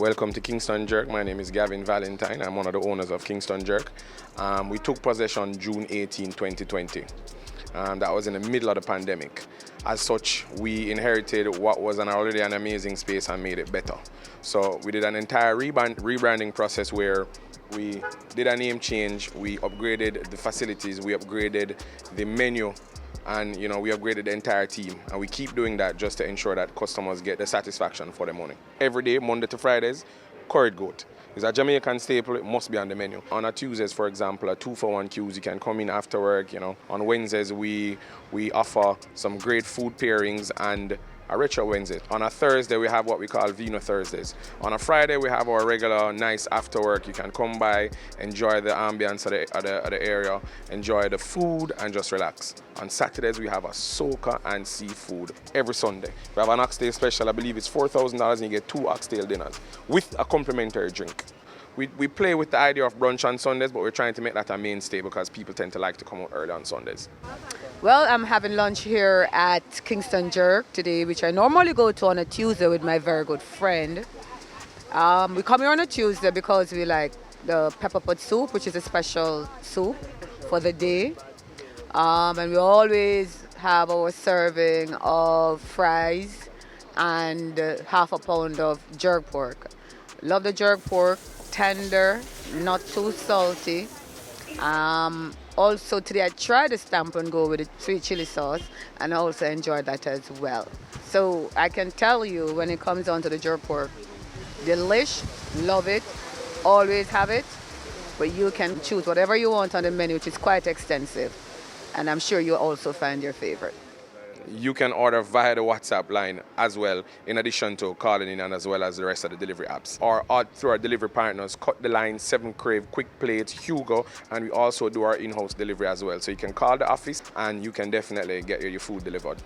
Welcome to Kingston Jerk. My name is Gavin Valentine. I'm one of the owners of Kingston Jerk. We took possession June 18, 2020. That was in the middle of the pandemic. As such, we inherited what was already an amazing space and made it better. So we did an entire rebranding process where we did a name change, we upgraded the facilities, we upgraded the menu, and we upgraded the entire team, and we keep doing that just to ensure that customers get the satisfaction for their money. Every day, Monday to Fridays, curried goat. It's a Jamaican staple, it must be on the menu. On a Tuesdays, for example, a 2-for-1 queues, you can come in after work, On Wednesdays, we offer some great food pairings and a retro Wednesday. On a Thursday, we have what we call Vino Thursdays. On a Friday, we have our regular nice after work. You can come by, enjoy the ambience of the area, enjoy the food, and just relax. On Saturdays, we have a soca and seafood every Sunday. We have an oxtail special. I believe it's $4,000 and you get 2 oxtail dinners with a complimentary drink. We play with the idea of brunch on Sundays, but we're trying to make that a mainstay because people tend to like to come out early on Sundays. Well, I'm having lunch here at Kingston Jerk today, which I normally go to on a Tuesday with my very good friend. We come here on a Tuesday because we like the Pepperwood soup, which is a special soup for the day. And we always have our serving of fries and half a pound of jerk pork. Love the jerk pork, tender, not too salty. Also today I tried the stamp and go with the sweet chili sauce, and I also enjoyed that as well. So I can tell you, when it comes down to the jerk pork, delish, love it, always have it, but you can choose whatever you want on the menu, which is quite extensive, and I'm sure you'll also find your favorite. You can order via the WhatsApp line as well, in addition to calling in, and as well as the rest of the delivery apps. Or through our delivery partners, Cut the Line, 7 Crave, Quick Plates, Hugo, and we also do our in-house delivery as well. So you can call the office and you can definitely get your food delivered.